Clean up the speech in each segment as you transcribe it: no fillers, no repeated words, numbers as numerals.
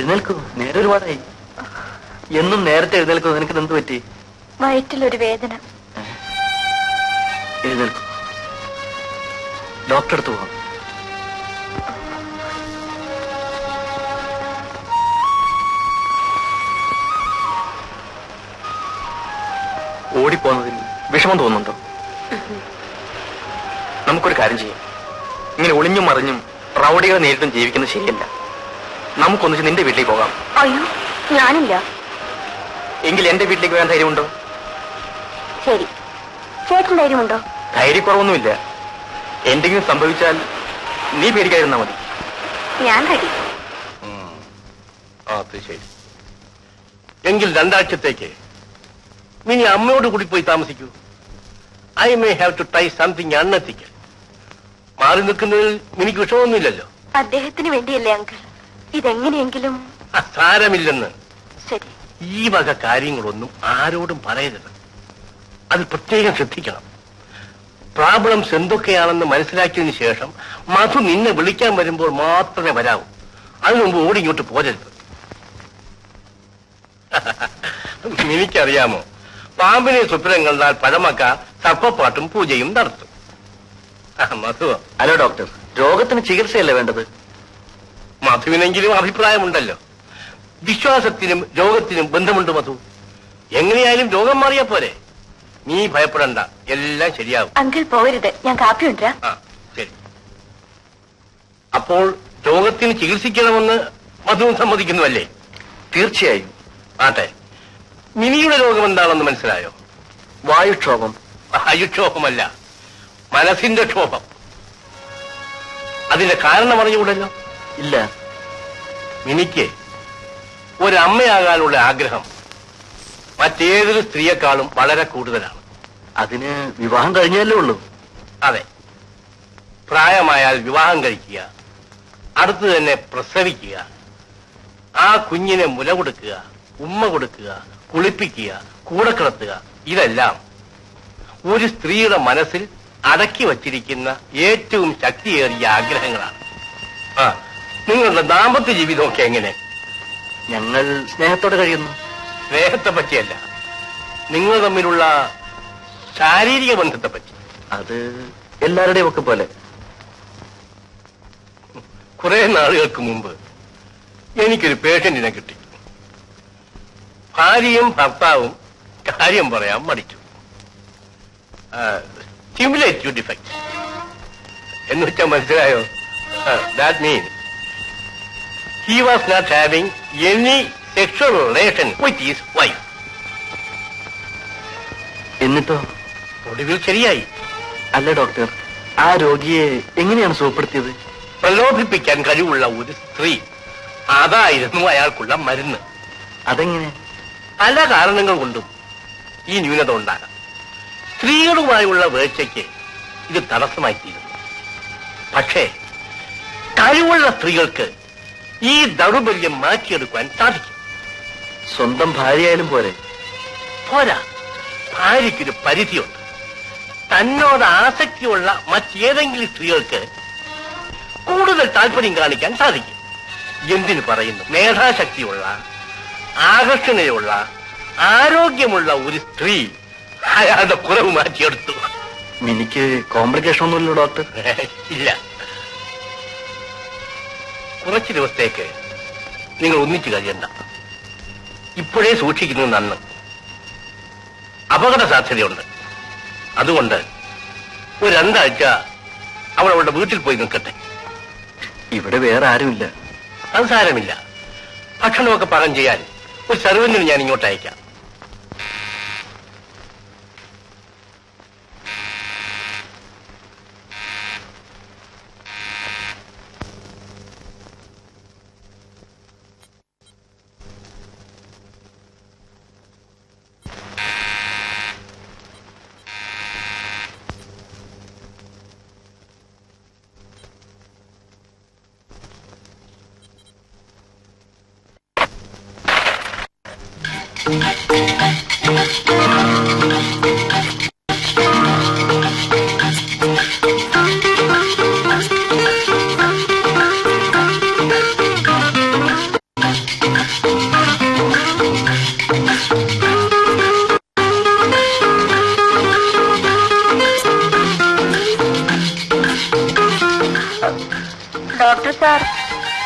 എഴുന്നേൽക്കൂ, നേരെ ഒരുപാടായി. എന്നും നേരത്തെ എഴുന്നേൽക്കൂ. നിനക്ക് എന്ത് പറ്റി? വയറ്റിലൊരു വേദന. എഴുന്നേൽക്കൂ, ഡോക്ടറെ അടുത്ത് പോകാം. ഓടിപ്പോന്നതിൽ വിഷമം തോന്നുന്നുണ്ടോ? നമുക്കൊരു കാര്യം ചെയ്യാം. ഇങ്ങനെ ഒളിഞ്ഞും മറിഞ്ഞും റൗഡികളെ നേരിട്ടും ജീവിക്കുന്നത് ശരിയല്ല. നമുക്കൊന്നിച്ച് നിന്റെ വീട്ടിലേക്ക് പോകാം. അയ്യോ, ഞാനില്ല. എങ്കിൽ എന്റെ വീട്ടിലേക്ക് വരാൻ ധൈര്യമുണ്ടോ? ശരി, ചേട്ടൻ ധൈര്യമുണ്ടോ? ധൈര്യക്കുറവൊന്നുമില്ല. എന്തെങ്കിലും സംഭവിച്ചാൽ നീ പേടിക്കാതിരുന്നാ മതി. ഞാൻ റെഡി. അത് ശരി. എങ്കിൽ 2 ആഴ്ചത്തേക്ക് നീ അമ്മയോട് കൂടി പോയി താമസിക്കൂ. I may have to try something unethical. മാറി നിൽക്കുന്നതിൽ എനിക്ക് വിഷമമൊന്നുമില്ലല്ലോ. അദ്ദേഹത്തിന് വേണ്ടിയല്ലേ അങ്കിൾ? ഇതെങ്ങനെയെങ്കിലും. സാരമില്ലെന്ന്. ശരി. ഈ വക കാര്യങ്ങളൊന്നും ആരോടും പറയരുത്. അത് പ്രത്യേകം ശ്രദ്ധിക്കണം. പ്രോബ്ലംസ് എന്തൊക്കെയാണെന്ന് മനസ്സിലാക്കിയതിനു ശേഷം മധു നിന്നെ വിളിക്കാൻ വരുമ്പോൾ മാത്രമേ വരാവൂ. അതിനു മുമ്പ് ഓടി ഇങ്ങോട്ട് പോരരുത്. എനിക്കറിയാമോ, പാമ്പിനെ സ്വപ്നം കണ്ടാൽ പഴമക്കാർ സർപ്പപ്പാട്ടും പൂജയും നടത്തും. മധു. ഹലോ ഡോക്ടർ, രോഗത്തിന് ചികിത്സയല്ലേ വേണ്ടത്? മധുവിനെങ്കിലും അഭിപ്രായമുണ്ടല്ലോ. വിശ്വാസത്തിനും രോഗത്തിനും ബന്ധമുണ്ട് മധു. എങ്ങനെയായാലും രോഗം മാറിയാ പോരെ. നീ ഭയപ്പെടണ്ട, എല്ലാം ശരിയാവും. അങ്കിൾ പോകരുത്, ഞാൻ കാപ്പി കൊണ്ടുവരാം. ശരി. അപ്പോൾ രോഗത്തിന് ചികിത്സിക്കണമെന്ന് മധു സമ്മതിക്കുന്നുവല്ലേ? തീർച്ചയായും. ആട്ടെ, മിനിയുടെ രോഗം എന്താണെന്ന് മനസ്സിലായോ? വായുക്ഷോഭം. വായുക്ഷോഭമല്ല, മനസ്സിന്റെ ക്ഷോഭം. അതിന്റെ കാരണം അറിഞ്ഞുകൂടല്ലോ? ഇല്ല. മിനിക്ക് ഒരമ്മയാകാനുള്ള ആഗ്രഹം മറ്റേതൊരു സ്ത്രീയെക്കാളും വളരെ കൂടുതലാണ്. അതിന് വിവാഹം കഴിഞ്ഞല്ലേ ഉള്ളൂ? അതെ. പ്രായമായാൽ വിവാഹം കഴിക്കുക, അടുത്ത് തന്നെ പ്രസവിക്കുക, ആ കുഞ്ഞിനെ മുല കൊടുക്കുക, ഉമ്മ കൊടുക്കുക, കുളിപ്പിക്കുക, കൂടെ കിടത്തുക, ഇതെല്ലാം ഒരു സ്ത്രീയുടെ മനസ്സിൽ അടക്കി വച്ചിരിക്കുന്ന ഏറ്റവും ശക്തിയേറിയ ആഗ്രഹങ്ങളാണ്. നിങ്ങളുടെ ദാമ്പത്യ ജീവിതമൊക്കെ എങ്ങനെ? ഞങ്ങൾ സ്നേഹത്തോടെ കഴിയുന്നു. സ്നേഹത്തെ പറ്റിയല്ല, നിങ്ങൾ തമ്മിലുള്ള ശാരീരിക ബന്ധത്തെ പറ്റി. അത് എല്ലാവരുടെയും ഒക്കെ പോലെ. കുറെ നാളുകൾക്ക് മുമ്പ് എനിക്കൊരു പേഷ്യന്റിനെ കിട്ടി. ഭാര്യയും ഭർത്താവും കാര്യം പറയാൻ മടിച്ചു. സ്റ്റിമുലേറ്റീവ് ഡിഫക്ട് എന്ന് വെച്ചാൽ മനസ്സിലായോ? That mean he was not having any sexual relation with his wife. എന്നിട്ടോ? ഒടുവിൽ ശരിയായി. അല്ല ഡോക്ടർ, ആ രോഗിയെ എങ്ങനെയാണ് സുഖപ്പെടുത്തിയത്? പ്രലോഭിപ്പിക്കാൻ കഴിവുള്ള ഒരു സ്ത്രീ, അതായിരുന്നു അയാൾക്കുള്ള മരുന്ന്. അതെങ്ങനെ? പല കാരണങ്ങൾ കൊണ്ടും ഈ ന്യൂനത ഉണ്ടാകാം. സ്ത്രീകളുമായുള്ള വേഴ്ചയ്ക്ക് ഇത് തടസ്സമായി തീരുന്നു. പക്ഷേ കഴിവുള്ള സ്ത്രീകൾക്ക് ഈ ദൗർബല്യം മാറ്റിയെടുക്കാൻ സാധിക്കും. സ്വന്തം ഭാര്യയായാലും പോരെ? പോരാ, ഭാര്യയ്ക്കൊരു പരിധിയുണ്ട്. തന്നോട് ആസക്തിയുള്ള മറ്റേതെങ്കിലും സ്ത്രീകൾക്ക് കൂടുതൽ താല്പര്യം കാണിക്കാൻ സാധിക്കും. എന്തിനു പറയുന്നു, മേധാശക്തിയുള്ള, ആകർഷണയുള്ള, ആരോഗ്യമുള്ള ഒരു സ്ത്രീ അയാളുടെ കുറവ് മാറ്റിയെടുത്തു. എനിക്ക് കോംപ്ലിക്കേഷൻ ഒന്നുമില്ലല്ലോ ഡോക്ടർ? ഇല്ല. കുറച്ചു ദിവസത്തേക്ക് നിങ്ങൾ ഒന്നിച്ചു കഴിയണ്ട. ഇപ്പോഴേ സൂക്ഷിക്കുന്നത് നന്ന്. അപകട സാധ്യതയുണ്ട്. അതുകൊണ്ട് ഒരു 2 ആഴ്ച അവൾ അവളുടെ വീട്ടിൽ പോയി നിൽക്കട്ടെ. ഇവിടെ വേറെ ആരുമില്ല. അത് സാരമില്ല. ഭക്ഷണമൊക്കെ പാകം ചെയ്യാൻ ഒരു സർവന്റിന് ഞാൻ ഇങ്ങോട്ട് അയക്കാം. Thank you.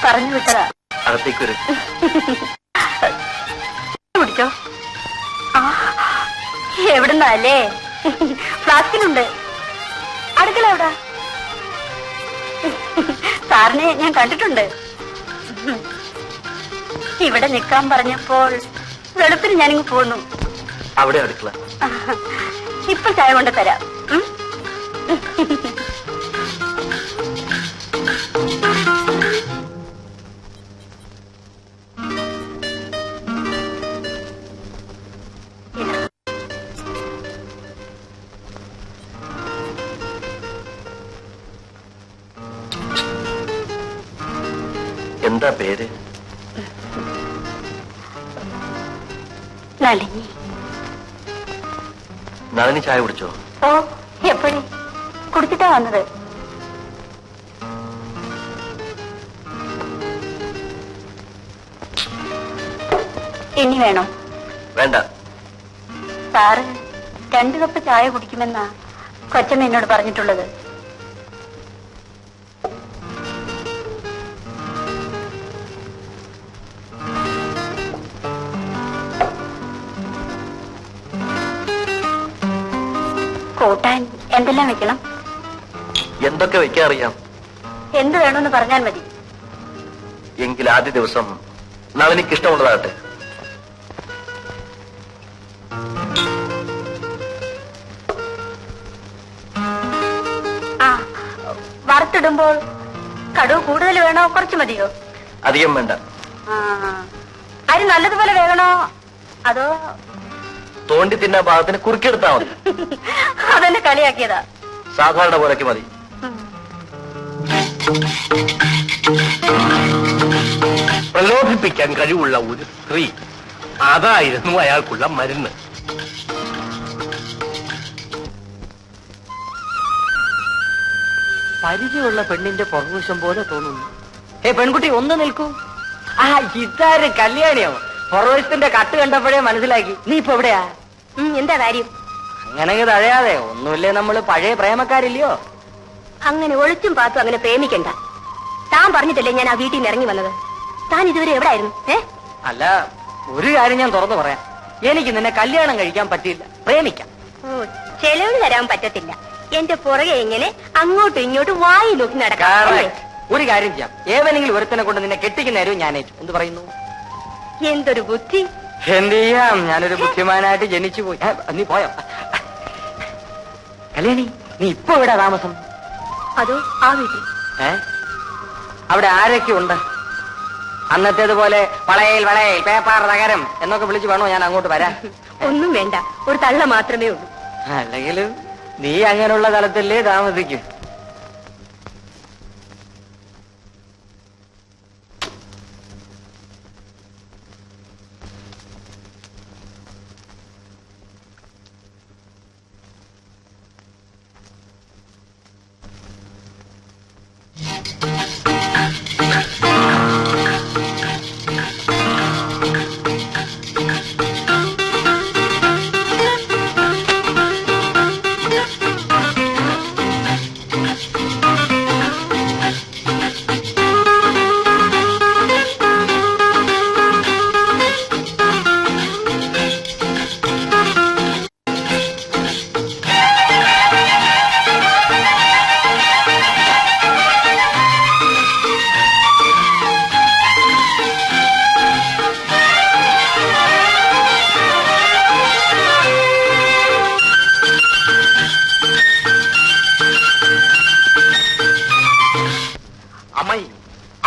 പറഞ്ഞു വിട്ടതാ. അകത്തേക്ക് വരും. കുടിച്ചോ. ആ, എവിടുന്നല്ലേ? ഫ്ലാസ്കിലുണ്ട്. അടുക്കള എവിടാ? സാറിനെ ഞാൻ കണ്ടിട്ടുണ്ട്. ഇവിടെ നിൽക്കാൻ പറഞ്ഞപ്പോൾ വെളുപ്പിന് ഞാനിങ്ങ് പോന്നു. അവിടെ അടുക്കള. ഇപ്പൊ ചായ കൊണ്ട് തരാം. എന്താ പേര്? നളിനി. നളിനി ചായ കുടിച്ചോ? ഓ, എപ്പോഴും കുടിച്ചിട്ടാ വന്നത്. ഇനി വേണോ? വേണ്ട. സാറ് 2 കപ്പ് ചായ കുടിക്കുമെന്നാ കൊച്ചമ്മ എന്നോട് പറഞ്ഞിട്ടുള്ളത്. കൂട്ടാൻ എന്തെല്ലാം വെക്കണം? എന്തൊക്കെ വെക്കാൻ അറിയാം. എന്ത് വേണമെന്ന് പറഞ്ഞാൽ മതി. എങ്കിൽ ആദ്യ ദിവസം നളിനിക്ക് ഇഷ്ടമുള്ളതാകട്ടെ. ആ, വറുത്തിടുമ്പോൾ കടുവ് കൂടുതൽ വേണോ കുറച്ച് മതിയോ? അധികം വേണ്ട. അരി നല്ലതുപോലെ വേകണോ അതോ തോണ്ടി തിന്നാ ഭാഗത്തിന് കുറുക്കിയെടുത്താ മതി. അതെന്നെ കളിയാക്കിയതാ. സാധാരണ പോലൊക്കെ മതി. പ്രലോഭിപ്പിക്കാൻ കഴിവുള്ള ഒരു സ്ത്രീ, അതായിരുന്നു അയാൾക്കുള്ള മരുന്ന്. പരിചയമുള്ള പെണ്ണിന്റെ പുറകുവശം പോലെ തോന്നുന്നു. പെൺകുട്ടി ഒന്ന് നിൽക്കൂ. ആ, ഇതാര് കല്യാണിയോ? പുറവശത്തിന്റെ കട്ട് കണ്ടപ്പോഴേ മനസ്സിലാക്കി. നീ ഇപ്പൊ എവിടെയാ? എന്താ കാര്യം? അങ്ങനെ തഴയാതെ. ഒന്നുമില്ലേ, നമ്മള് പഴയ പ്രേമക്കാരില്ലയോ? അങ്ങനെ ഒളിച്ചും പാത്തും അങ്ങനെ പ്രേമിക്കണ്ട. താൻ പറഞ്ഞിട്ടല്ലേ ഞാൻ ആ വീട്ടിൽ നിന്ന് ഇറങ്ങി വന്നത്. താൻ ഇതുവരെ എവിടെ ആയിരുന്നു? അല്ല, ഒരു കാര്യം ഞാൻ തുറന്നു പറയാം. എനിക്ക് നിന്നെ കല്യാണം കഴിക്കാൻ പറ്റില്ല, പ്രേമിക്കാം. ഓ, ചെലവ് തരാൻ പറ്റത്തില്ല. എന്റെ പുറകെ ഇങ്ങനെ അങ്ങോട്ടും ഇങ്ങോട്ടും വായി നോക്കി നടക്കാം. ഒരു കാര്യം ചെയ്യാം, ഏവനെങ്കിലും ഒരുത്തനെ കൊണ്ട് നിന്നെ കെട്ടിക്കുന്ന നേരവും ഞാൻ ഏറ്റു. എന്ത് പറയുന്നു? എന്തൊരു ബുദ്ധി! എന്ത് ചെയ്യാം, ഞാനൊരു ബുദ്ധിമാനായിട്ട് ജനിച്ചു പോയി. നീ പോയോ? കല്യാണി, നീ ഇപ്പൊ എവിടെ താമസം? അതോ ആ വീട്ടിൽ. അവിടെ ആരൊക്കെ ഉണ്ട്? അന്നത്തേതുപോലെ വളയിൽ വളയിൽ പേപ്പാർ നഗരം എന്നൊക്കെ വിളിച്ചു വേണോ ഞാൻ അങ്ങോട്ട് വരാൻ? ഒന്നും വേണ്ട, ഒരു തള്ള മാത്രമേ ഉള്ളൂ. അല്ലെങ്കിലും നീ അങ്ങനെയുള്ള തലത്തിലേ താമസിക്കും.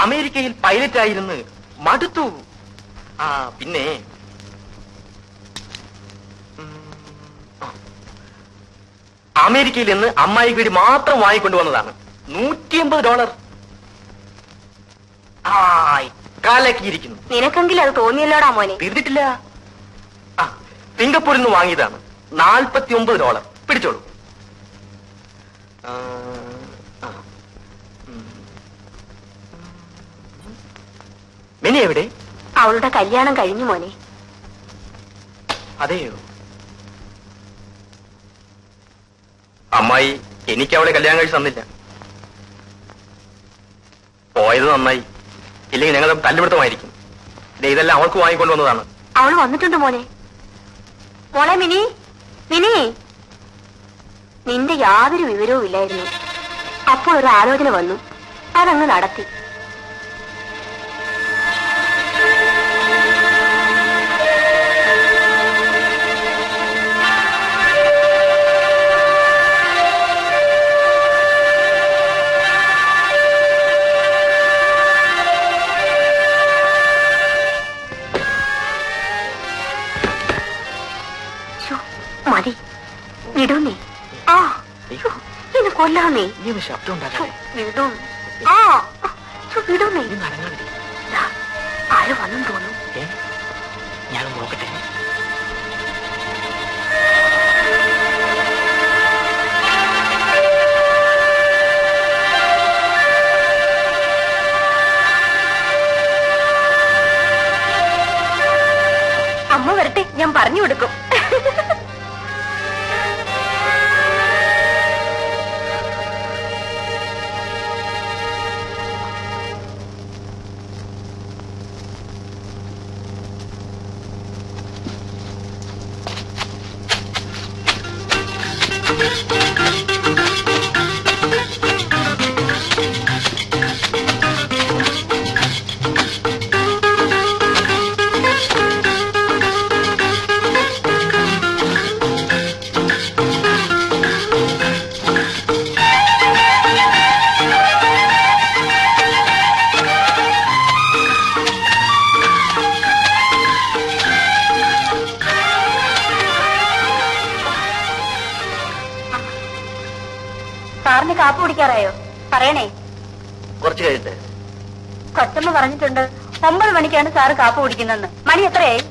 അമേരിക്കയിൽ പൈലറ്റായിരുന്നു, മടുത്തു. ആ, പിന്നെ അമേരിക്കയിൽ നിന്ന് അമ്മായിക്ക് വേണ്ടി മാത്രം വാങ്ങിക്കൊണ്ടുവന്നതാണ്. $150. ആ, കാലക്കിയിരിക്കുന്നു. നിനക്കെങ്കിലും അത് തോന്നിയല്ലോടാ മോനെ. തീർന്നിട്ടില്ല. ആ, സിംഗപ്പൂരിൽ നിന്ന് വാങ്ങിയതാണ്. $49. പിടിച്ചോളൂ. മിനി എവിടെ? അവളുടെ കല്യാണം കഴിഞ്ഞു മോനെ. അതെയോ? അമ്മായി എനിക്ക് അവളെ കല്യാണം കഴിച്ച് തന്നില്ല. പോയത് നന്നായി. ഇല്ലെങ്കിൽ ഞങ്ങൾ തല്ലുപിടുത്തമായിരിക്കും. ഇതെല്ലാം അവൾക്ക് വാങ്ങിക്കൊണ്ടുവന്നതാണ്. അവള് വന്നിട്ടുണ്ട് മോനെ. മോളെ മിനി, മിനി, നിന്റെ യാതൊരു വിവരവും ഇല്ലായിരുന്നു. അപ്പോൾ ഒരു ആലോചന വന്നു, അതങ്ങ് നടത്തി. മതി, വിടൂന്നേ. ആ, ഇത് കൊല്ലാന്നേ. ശബ്ദം ഉണ്ടാകാതെ വിടും. ആ, വിടൂന്നേ. ആര് വന്നു തോന്നും. ഞാൻ നോക്കട്ടെ. അമ്മ വരട്ടെ, ഞാൻ പറഞ്ഞു കൊടുക്കും. സാറിന് കാപ്പ് കുടിക്കാറായോ? പറയണേ. കുറച്ച് കഴിയട്ടെ. കൊച്ചമ്മ പറഞ്ഞിട്ടുണ്ട് 9 മണിക്കാണ് സാറ് കാപ്പ് കുടിക്കുന്നതെന്ന്. മണി എത്രയായി?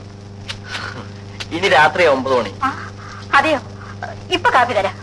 ഇനി രാത്രി 9 മണി. അതെയോ? ഇപ്പൊ കാപ്പി തരാം.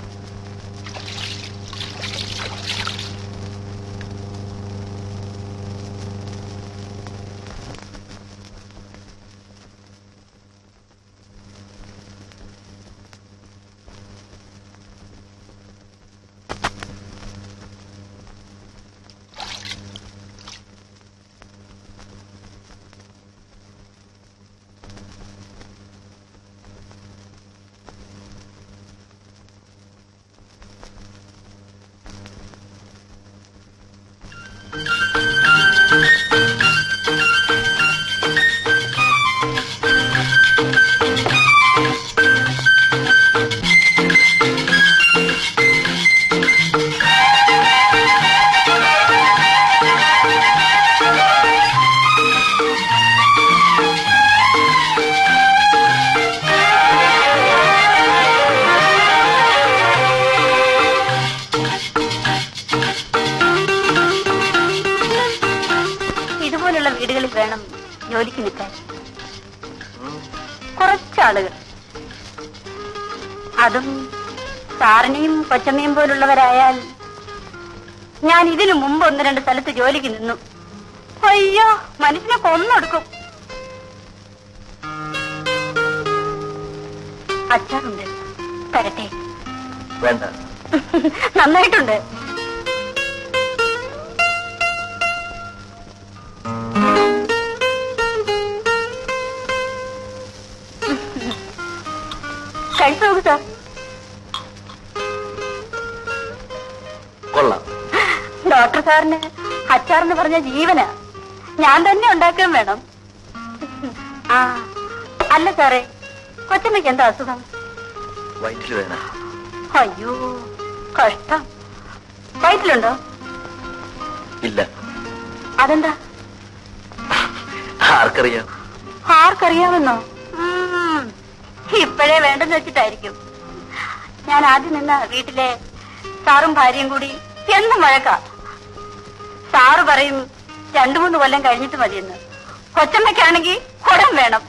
വീടുകളിൽ വേണം ജോലിക്ക് നിൽക്കാൻ. കുറച്ചാളുകൾ, അതും സാറിനെയും കൊച്ചമ്മയും പോലുള്ളവരായാൽ. ഞാൻ ഇതിനു മുമ്പ് 1-2 സ്ഥലത്ത് ജോലിക്ക് നിന്നു. അയ്യോ, മനുഷ്യനെ കൊന്നൊടുക്കും. അച്ചാറുണ്ട്, തരട്ടെ? വേണ്ട. നന്നായിട്ടുണ്ട്. കഴിച്ചു നോക്കൂ സാർ. കൊള്ളാം. ഡോക്ടർ സാറിന് അച്ചാറെന്ന് പറഞ്ഞ ജീവനാ. ഞാൻ തന്നെ ഉണ്ടാക്കാൻ വേണം. ആ അല്ല സാറേ, കൊച്ചമ്മയ്ക്ക് എന്താ അസുഖം? വയറ്റിൽ വേണം. അയ്യോ കഷ്ടം. വയറ്റിലുണ്ടോ? ഇല്ല. അതെന്താ? ആർക്കറിയാം? ആർക്കറിയാമെന്നോ? ഇപ്പോഴേ വേണ്ടെന്ന് വെച്ചിട്ടായിരിക്കും. ഞാൻ ആദ്യം നിന്ന വീട്ടിലെ സാറും ഭാര്യയും കൂടി എന്നും വഴക്കാ. സാറ് പറയും 2-3 കൊല്ലം കഴിഞ്ഞിട്ട് മതിയെന്ന്. കൊച്ചമ്മയ്ക്കാണെങ്കിൽ കുടം വേണം.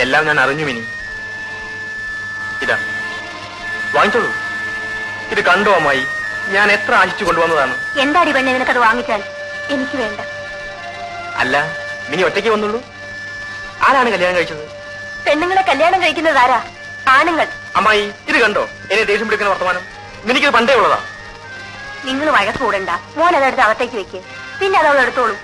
എല്ലാം എല്ലാം ഞാൻ അറിഞ്ഞു മിനി. ഇതാ വാങ്ങിച്ചോളൂ. ഇത് കണ്ടോ അമ്മായി, ഞാൻ എത്ര ആശിച്ചു കൊണ്ടുവന്നതാണ്. എന്താടി പെണ്ണെ നിനക്കത് വാങ്ങിച്ചാൽ? എനിക്ക് വേണ്ട. അല്ല, മിനി ഒറ്റയ്ക്ക് വന്നുള്ളൂ. ആരാണ് കല്യാണം കഴിച്ചത്? പെണ്ണുങ്ങളെ കല്യാണം കഴിക്കുന്നത് ആരാ? ആണുങ്ങൾ. അമ്മായി ഇത് കണ്ടോ, എന്നെ ദേഷ്യം പിടിക്കുന്ന വർത്തമാനം. മിനിക്കത് പണ്ടേ ഉള്ളതാ. നിങ്ങൾ വഴക്ക് കൂടണ്ട. മോൻ അതെടുത്ത് അകത്തേക്ക് വെക്ക്, പിന്നെ അതവൾ എടുത്തോളൂ.